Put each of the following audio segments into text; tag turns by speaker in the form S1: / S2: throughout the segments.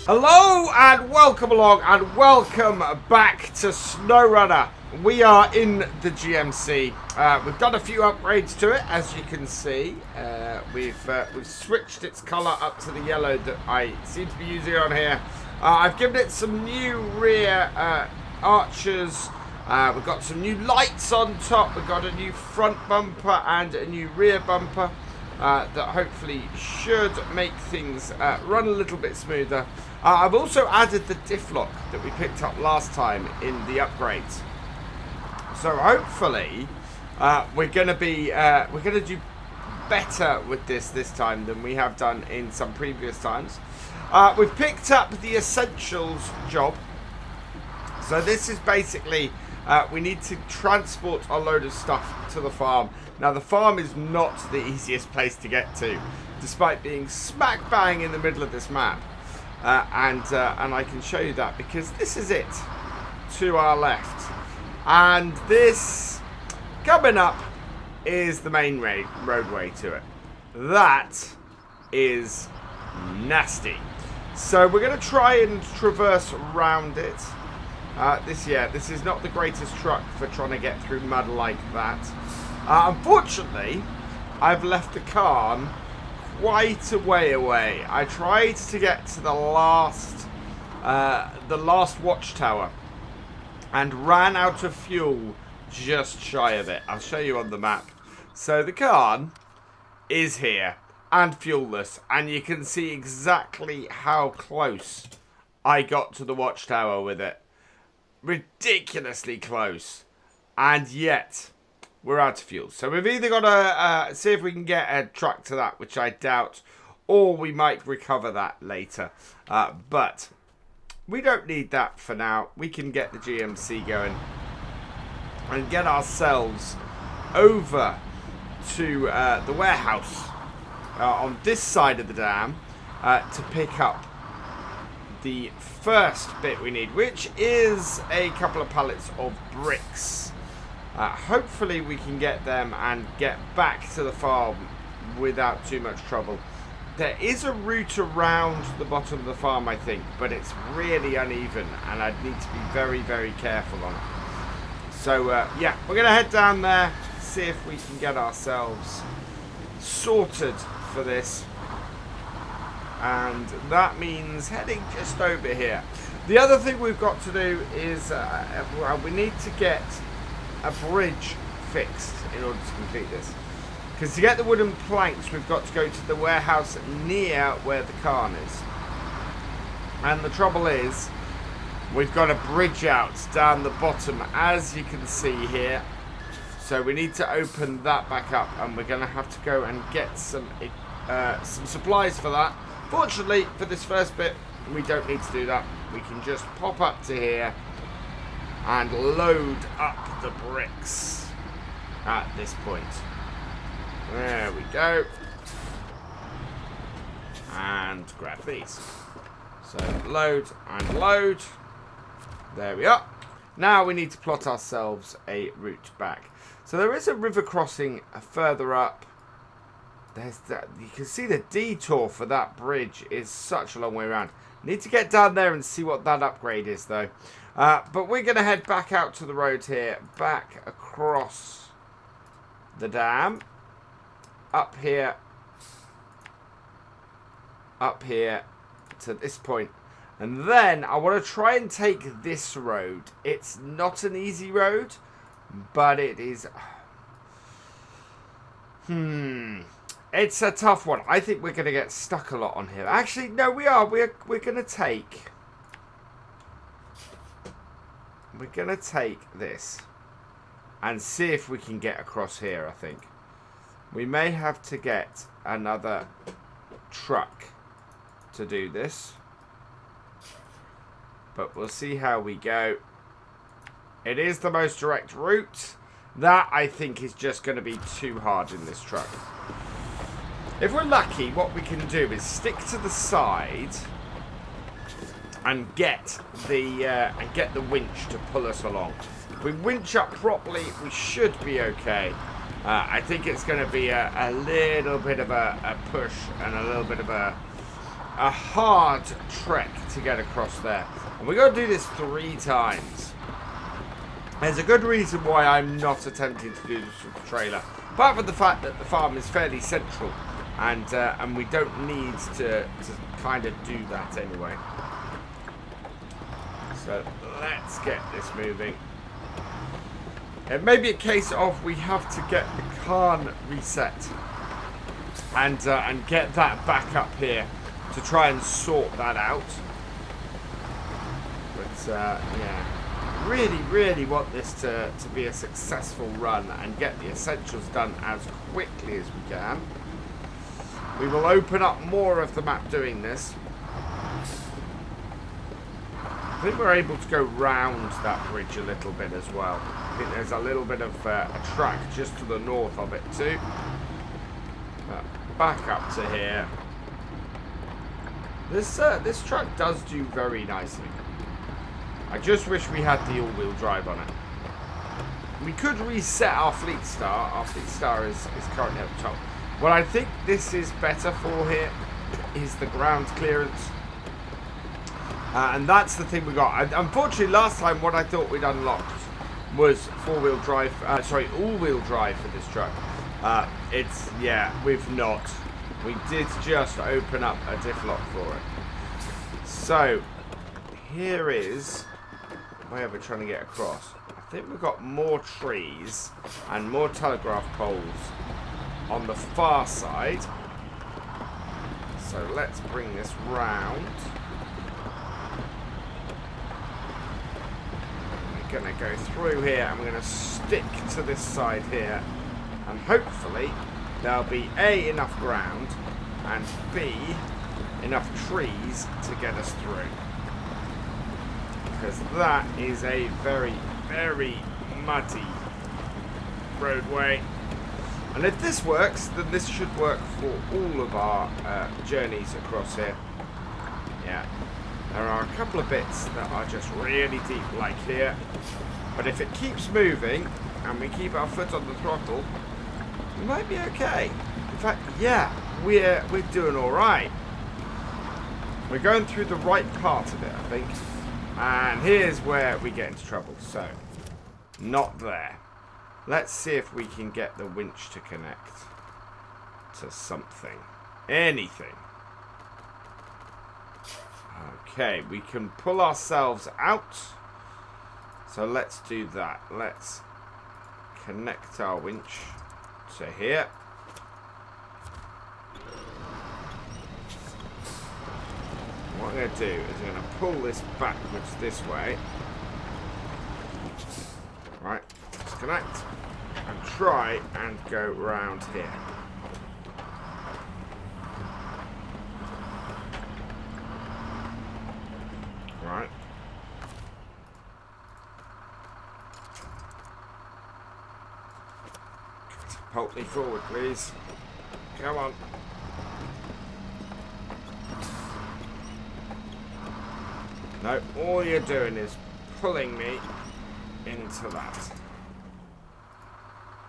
S1: Hello and welcome along and welcome back to SnowRunner. We are in the GMC. We've done a few upgrades to it, as you can see. We've switched its colour up to the yellow that I seem to be using on here. I've given it some new rear archers. We've got some new lights on top. We've got a new front bumper and a new rear bumper that hopefully should make things run a little bit smoother. I've also added the diff lock that we picked up last time in the upgrades. So hopefully we're going to do better with this time than we have done in some previous times. We've picked up the essentials job. So this is basically we need to transport a load of stuff to the farm. Now the farm is not the easiest place to get to, despite being smack bang in the middle of this map. And I can show you that because this is it to our left. And this coming up is the main roadway to it. That is nasty. So we're going to try and traverse around it. This is not the greatest truck for trying to get through mud like that. Unfortunately, I've left the car quite a way away. I tried to get to the last watchtower and ran out of fuel just shy of it. I'll show you on the map. So the car is here and fuelless, and you can see exactly how close I got to the watchtower with it. Ridiculously close, and yet we're out of fuel. So we've either got to see if we can get a truck to that, which I doubt, or we might recover that later. But we don't need that for now. We can get the GMC going and get ourselves over to the warehouse on this side of the dam to pick up the first bit we need, which is a couple of pallets of bricks. Hopefully we can get them and get back to the farm without too much trouble. There is a route around the bottom of the farm, I think, but it's really uneven and I'd need to be very, very careful on it. So yeah, we're going to head down there, see if we can get ourselves sorted for this. And that means heading just over here. The other thing we've got to do is we need to get a bridge fixed in order to complete this. Because to get the wooden planks, we've got to go to the warehouse near where the car is. And the trouble is, we've got a bridge out down the bottom, as you can see here. So we need to open that back up, and we're going to have to go and get some supplies for that. Fortunately, for this first bit, we don't need to do that. We can just pop up to here and load up the bricks at this point. There we go. And grab these. So load and load. There we are. Now we need to plot ourselves a route back. So there is a river crossing further up. There's that. You can see the detour for that bridge is such a long way around. Need to get down there and see what that upgrade is, though. But we're going to head back out to the road here, back across the dam, up here to this point. And then I want to try and take this road. It's not an easy road, but it is... It's a tough one. I think we're going to get stuck a lot on here. Actually, no, we are. We're going to take... We're going to take this and see if we can get across here, I think. We may have to get another truck to do this. But we'll see how we go. It is the most direct route. That, I think, is just going to be too hard in this truck. If we're lucky, what we can do is stick to the side and get the winch to pull us along. If we winch up properly, we should be okay. I think it's going to be a little bit of a push and a little bit of a a hard trek to get across there. And we're going to do this 3 times. There's a good reason why I'm not attempting to do this with the trailer. Apart from the fact that the farm is fairly central. And we don't need to kind of do that anyway. So let's get this moving. It may be a case of we have to get the Khan reset and get that back up here to try and sort that out. But yeah, really want this to be a successful run and get the essentials done as quickly as we can. We will open up more of the map doing this. I think we're able to go round that bridge a little bit as well. I think there's a little bit of a track just to the north of it too. Back up to here. This truck does do very nicely. I just wish we had the all-wheel drive on it. We could reset our fleet star. Our fleet star is currently at the top. What I think this is better for here is the ground clearance. And that's the thing we got. Unfortunately, last time what I thought we'd unlocked was all-wheel drive for this truck. We've not. We did just open up a diff lock for it. So, here is where we're trying to get across. I think we've got more trees and more telegraph poles on the far side. So let's bring this round. We're going to go through here and we're going to stick to this side here. And hopefully there'll be A, enough ground, and B, enough trees to get us through. Because that is a very, very muddy roadway. And if this works, then this should work for all of our journeys across here. Yeah, there are a couple of bits that are just really deep, like here. But if it keeps moving, and we keep our foot on the throttle, we might be okay. In fact, yeah, we're doing all right. We're going through the right part of it, I think. And here's where we get into trouble. So, not there. Let's see if we can get the winch to connect to something. Anything. Okay, we can pull ourselves out. So let's do that. Let's connect our winch to here. What I'm going to do is I'm going to pull this backwards this way. Right, disconnect. And try and go round here. Right. Catapult me forward, please. Come on. No, all you're doing is pulling me into that.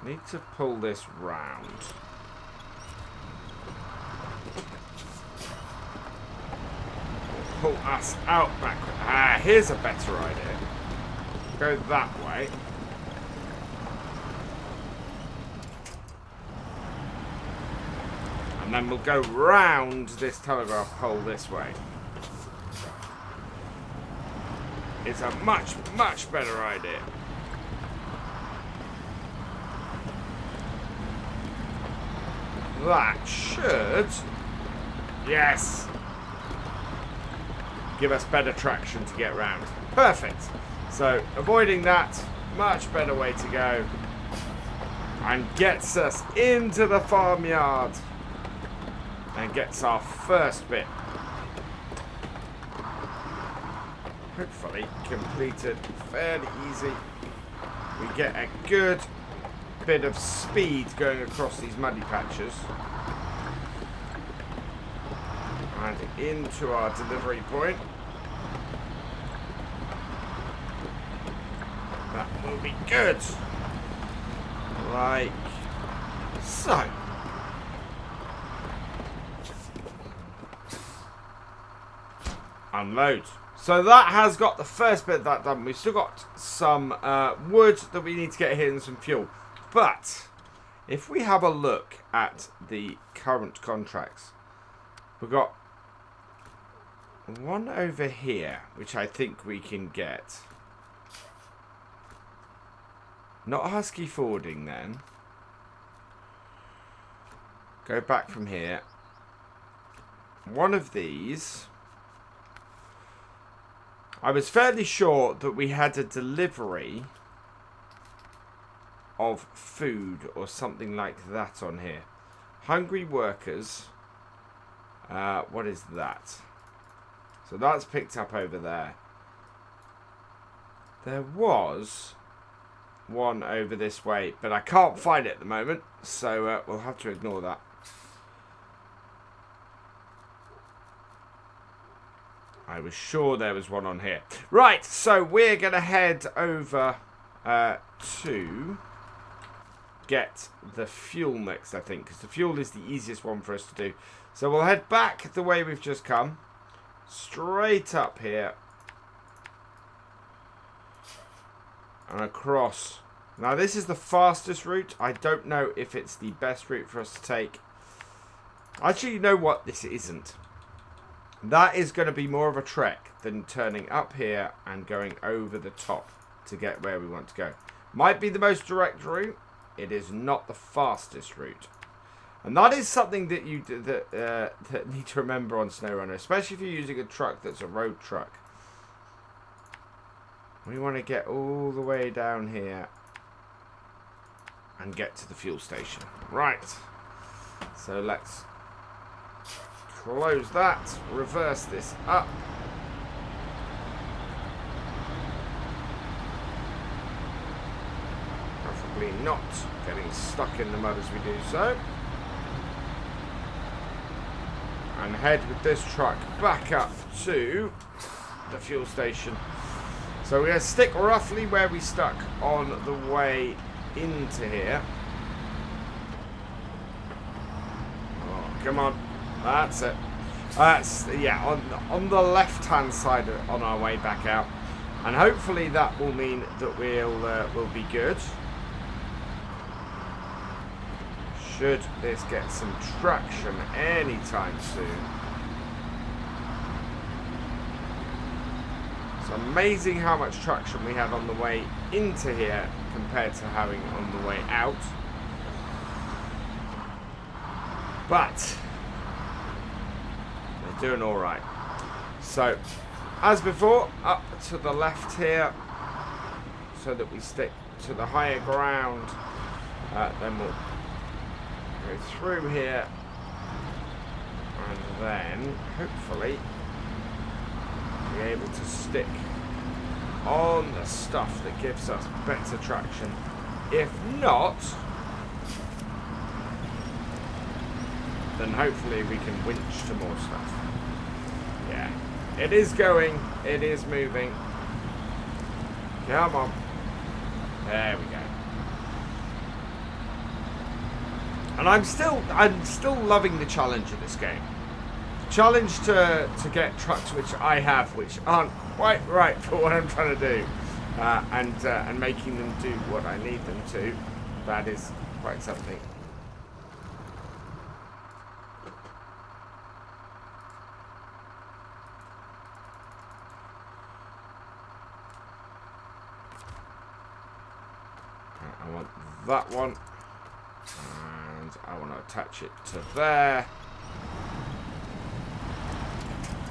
S1: Need to pull this round. Pull us out backward. Ah, here's a better idea. Go that way. And then we'll go round this telegraph pole this way. It's a much, much better idea. That should, yes, give us better traction to get round. Perfect. So avoiding that, much better way to go, and gets us into the farmyard and gets our first bit hopefully completed fairly easy. We get a good bit of speed going across these muddy patches and into our delivery point. That will be good, like so. unload. So that has got the first bit of that done. We've still got some wood that we need to get here and some fuel. But if we have a look at the current contracts, we've got one over here, which I think we can get. Not husky forwarding then. Go back from here. One of these. I was fairly sure that we had a delivery of food or something like that on here. Hungry workers. What is that? So that's picked up over there. There was one over this way, but I can't find it at the moment, so we'll have to ignore that. I was sure there was one on here. Right, so we're going to head over to get the fuel next, I think, because the fuel is the easiest one for us to do. So we'll head back the way we've just come, straight up here, and across. Now this is the fastest route. I don't know if it's the best route for us to take. Actually, you know what? This isn't. That is going to be more of a trek than turning up here and going over the top to get where we want to go. Might be the most direct route. It is not the fastest route. And that is something that you that need to remember on SnowRunner, especially if you're using a truck that's a road truck. We want to get all the way down here and get to the fuel station. Right. So let's close that, reverse this up. Preferably not getting stuck in the mud as we do so. And head with this truck back up to the fuel station. So we're going to stick roughly where we stuck on the way into here. Oh, come on. That's it. That's, yeah, on the left-hand side on our way back out. And hopefully that will mean that we'll be good. Should this get some traction anytime soon. It's amazing how much traction we had on the way into here compared to having on the way out. But they're doing all right. So, as before, up to the left here, so that we stick to the higher ground. Then we'll go through here, and then hopefully be able to stick on the stuff that gives us better traction. If not, then hopefully we can winch to more stuff. Yeah, it is going, it is moving. Come on. There we go. And I'm still loving the challenge of this game. The challenge to get trucks which I have, which aren't quite right for what I'm trying to do, and making them do what I need them to. That is quite something. I want that one. And I want to attach it to there.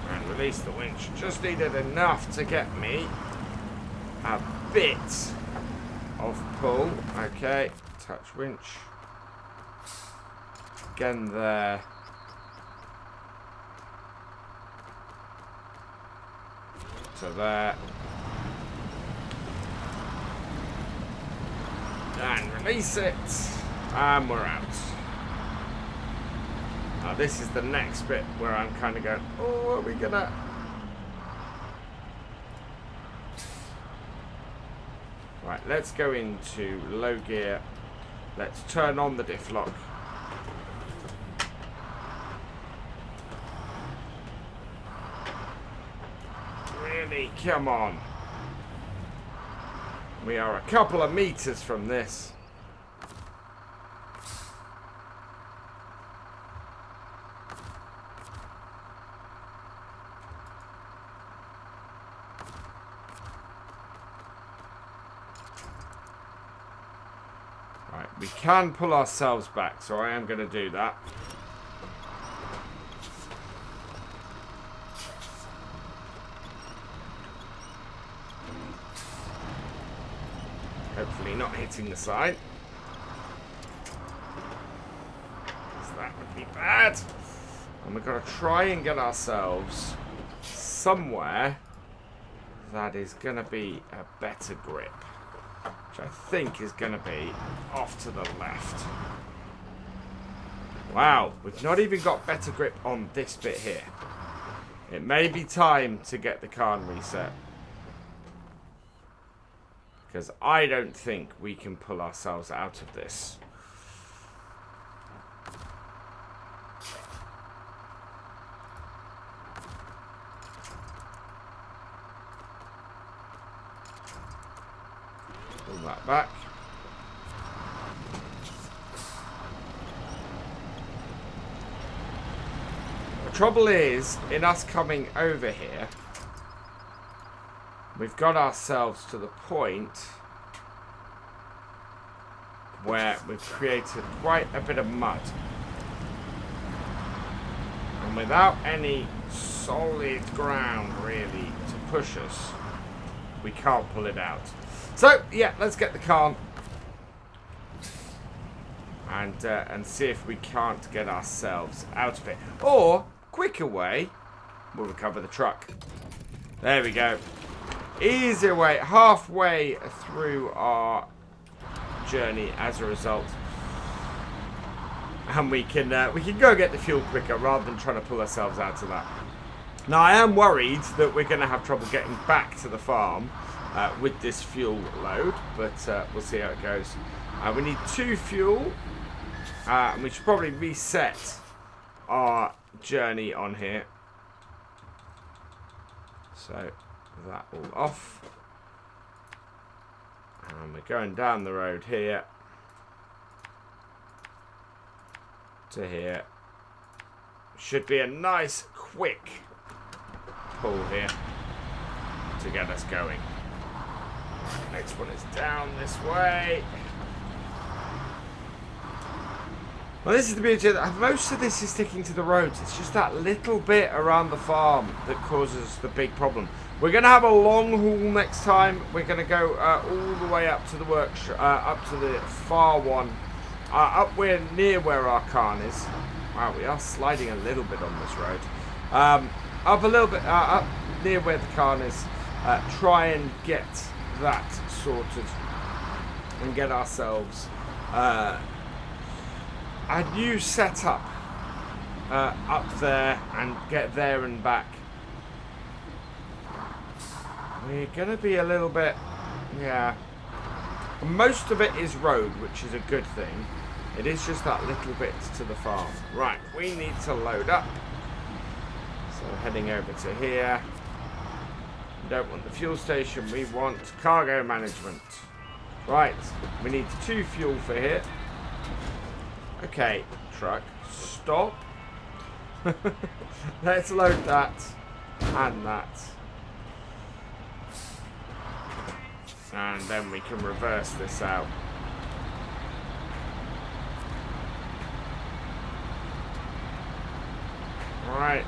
S1: And release the winch. Just needed enough to get me a bit of pull. Okay, touch winch. Again there. To there. And release it. And we're out. Now this is the next bit where I'm kind of going, oh, are we gonna... Right, let's go into low gear. Let's turn on the diff lock. Really? Come on. We are a couple of meters from this. Right, we can pull ourselves back, so I am going to do that. Hopefully not hitting the side. So that would be bad. And we've got to try and get ourselves somewhere that is going to be a better grip. Which I think is going to be off to the left. Wow, we've not even got better grip on this bit here. It may be time to get the Khan reset. Because I don't think we can pull ourselves out of this. Pull that back. The trouble is, in us coming over here, we've got ourselves to the point where we've created quite a bit of mud. And without any solid ground, really, to push us, we can't pull it out. So, yeah, let's get the car and see if we can't get ourselves out of it. Or, quicker way, we'll recover the truck. There we go. Easier way, halfway through our journey as a result, and we can go get the fuel quicker rather than trying to pull ourselves out of that. Now I am worried that we're going to have trouble getting back to the farm with this fuel load, but we'll see how it goes. We need 2 fuel, and we should probably reset our journey on here. So that all off, and we're going down the road here to here. Should be a nice quick pull here to get us going. Next one is down this way. Well, this is the beauty of that. Most of this is sticking to the roads. It's just that little bit around the farm that causes the big problem. We're going to have a long haul next time. We're going to go all the way up to the workshop, up to the far one, up near where our Khan is. Wow, we are sliding a little bit on this road. Up a little bit, up near where the Khan is. Try and get that sorted and get ourselves a new setup up there and get there and back. We're going to be a little bit, yeah. Most of it is road, which is a good thing. It is just that little bit to the farm. Right, we need to load up. So heading over to here. We don't want the fuel station, we want cargo management. Right, we need 2 fuel for here. Okay, truck, stop. Let's load that and that. And then we can reverse this out. Right.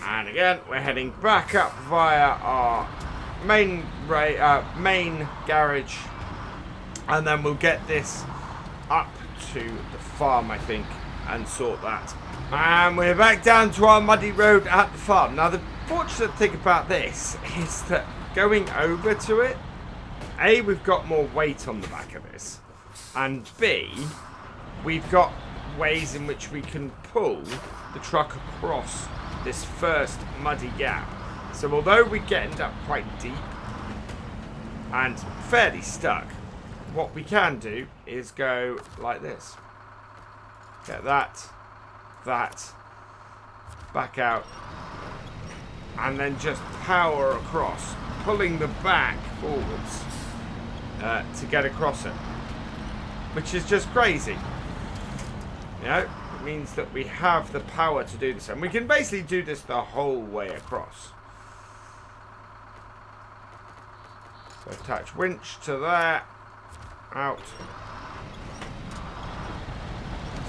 S1: And again, we're heading back up via our main garage. And then we'll get this up to the farm, I think, and sort that. And we're back down to our muddy road at the farm. Now, the fortunate thing about this is that going over to it, A, we've got more weight on the back of this, and B, we've got ways in which we can pull the truck across this first muddy gap. So although we end up quite deep and fairly stuck, what we can do is go like this. Get that, back out, and then just power across, pulling the back forwards to get across it, which is just crazy. You know, it means that we have the power to do this, and we can basically do this the whole way across. So attach winch to there, out.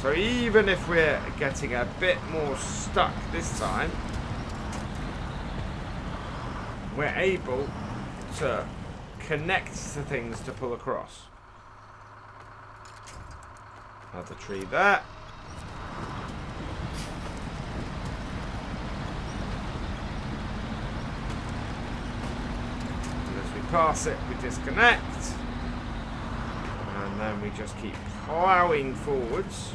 S1: So even if we're getting a bit more stuck this time, we're able to connect to things to pull across. Another tree there. And as we pass it, we disconnect. And then we just keep plowing forwards.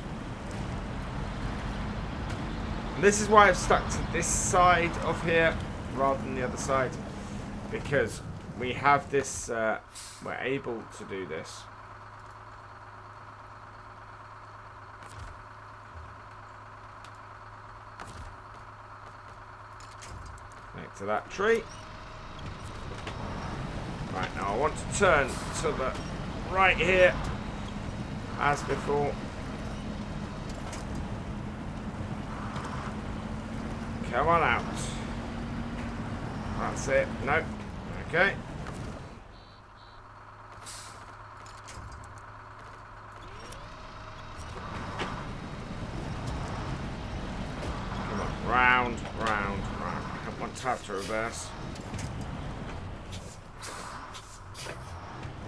S1: And this is why I've stuck to this side of here rather than the other side, because we have this, we're able to do this. Connect to that tree. Right, now I want to turn to the right here, as before. Come on out. That's it. Nope. Okay. Come on. Round, round, round. I don't want to have to reverse.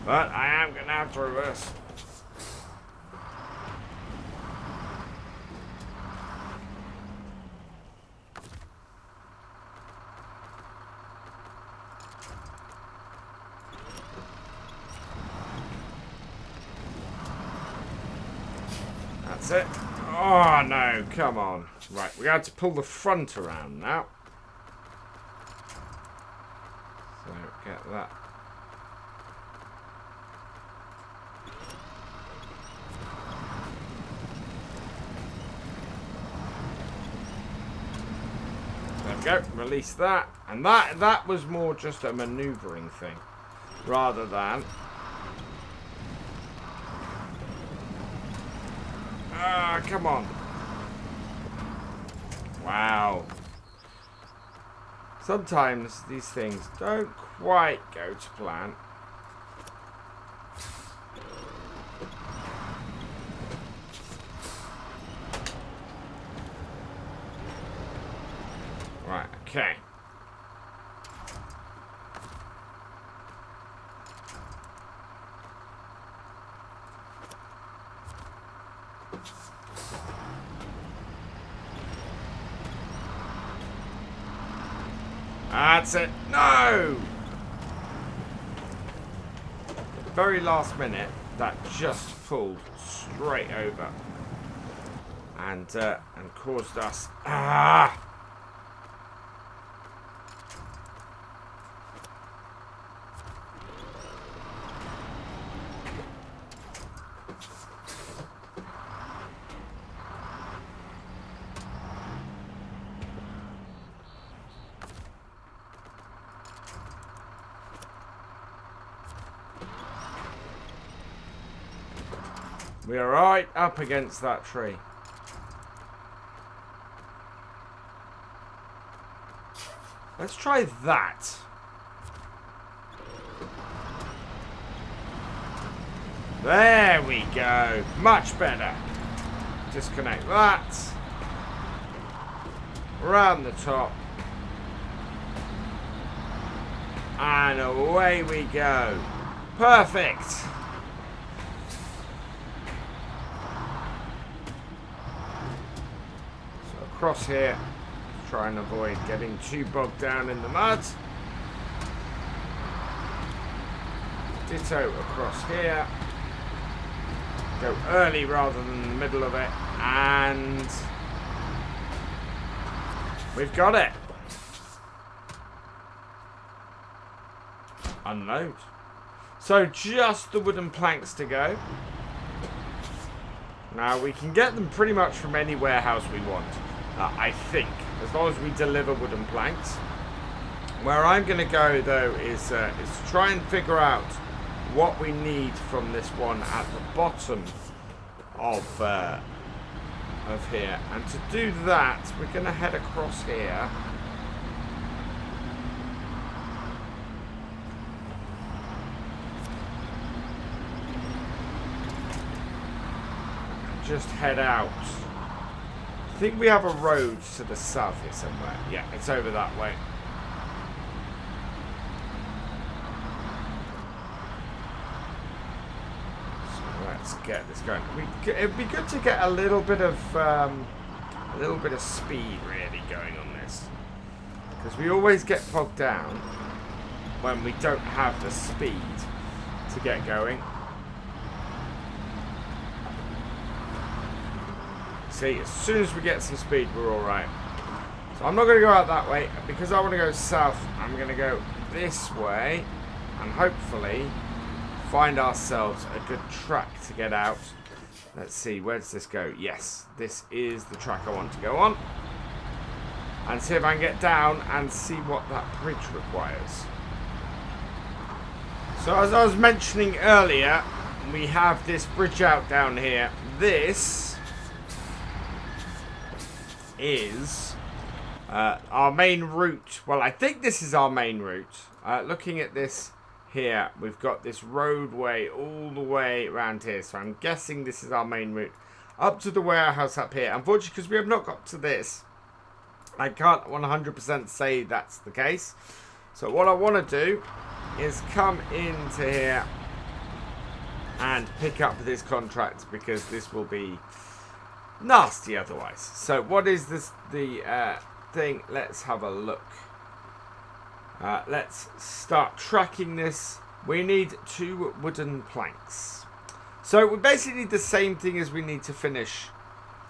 S1: But I am going to have to reverse. That's it. Oh no, come on. Right, we had to pull the front around now. So get that. There we go, release that. And that was more just a maneuvering thing rather than come on. Wow. Sometimes these things don't quite go to plan. Right, okay. That's it. No! Very last minute, that just pulled straight over. And caused us... Ah! We are right up against that tree. Let's try that. There we go. Much better. Disconnect that. Round the top. And away we go. Perfect. Across here, try and avoid getting too bogged down in the mud. Ditto across here. Go early rather than in the middle of it, and we've got it. Unload. So just the wooden planks to go. Now we can get them pretty much from any warehouse we want. I think, as long as we deliver wooden planks. Where I'm going to go, though, is to try and figure out what we need from this one at the bottom of here. And to do that, we're going to head across here. And just head out. I think we have a road to the south here somewhere. Yeah, it's over that way. Let's get this going. It'd be good to get a little bit of speed really going on this, because we always get bogged down when we don't have the speed to get going. See, as soon as we get some speed, we're all right. So I'm not going to go out that way because I want to go south. I'm going to go this way and hopefully find ourselves a good track to get out. Let's see, where does this go? Yes, this is the track I want to go on. And see if I can get down and see what that bridge requires. So as I was mentioning earlier, we have this bridge out down here. This is our main route. Well, I think this is our main route. Looking at this here, we've got this roadway all the way around here, so I'm guessing this is our main route up to the warehouse up here. Unfortunately, because we have not got to this, I can't 100% say that's the case. So what I want to do is come into here and pick up this contract, because this will be nasty otherwise. So what is this, the thing? Let's have a look. Let's start tracking this. We need 2 wooden planks. So we basically need the same thing as we need to finish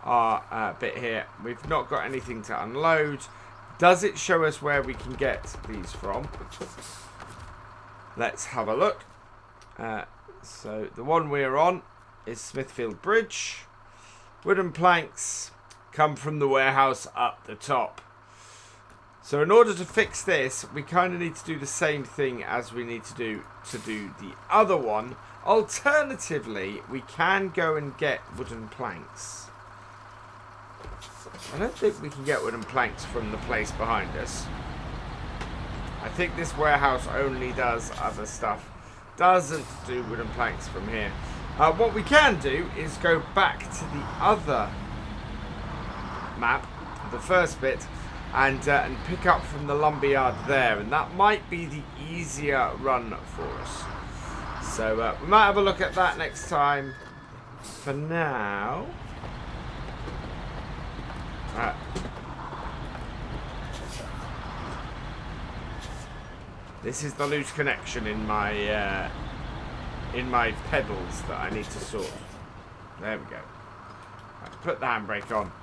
S1: our bit here. We've not got anything to unload. Does it show us where we can get these from? Let's have a look. So the one we're on is Smithfield Bridge. Wooden planks come from the warehouse up the top. So in order to fix this, we kind of need to do the same thing as we need to do the other one. Alternatively, we can go and get wooden planks. I don't think we can get wooden planks from the place behind us. I think this warehouse only does other stuff. Doesn't do wooden planks from here. What we can do is go back to the other map, the first bit, and pick up from the lumberyard there, and that might be the easier run for us. So we might have a look at that next time. For now, this is the loose connection in my pedals that I need to sort. There we go. Right, put the handbrake on.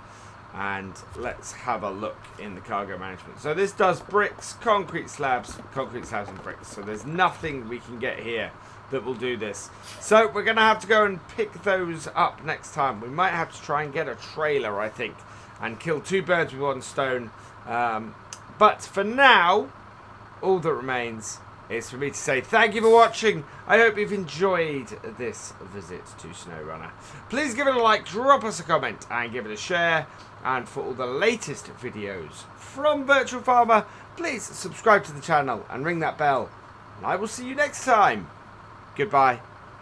S1: And let's have a look in the cargo management. So this does bricks, concrete slabs and bricks. So there's nothing we can get here that will do this. So we're going to have to go and pick those up next time. We might have to try and get a trailer, I think, and kill 2 birds with 1 stone. But for now, all that remains is for me to say thank you for watching. I hope you've enjoyed this visit to SnowRunner. Please give it a like, drop us a comment, and give it a share. And for all the latest videos from Virtual Farmer, please subscribe to the channel and ring that bell. And I will see you next time. Goodbye.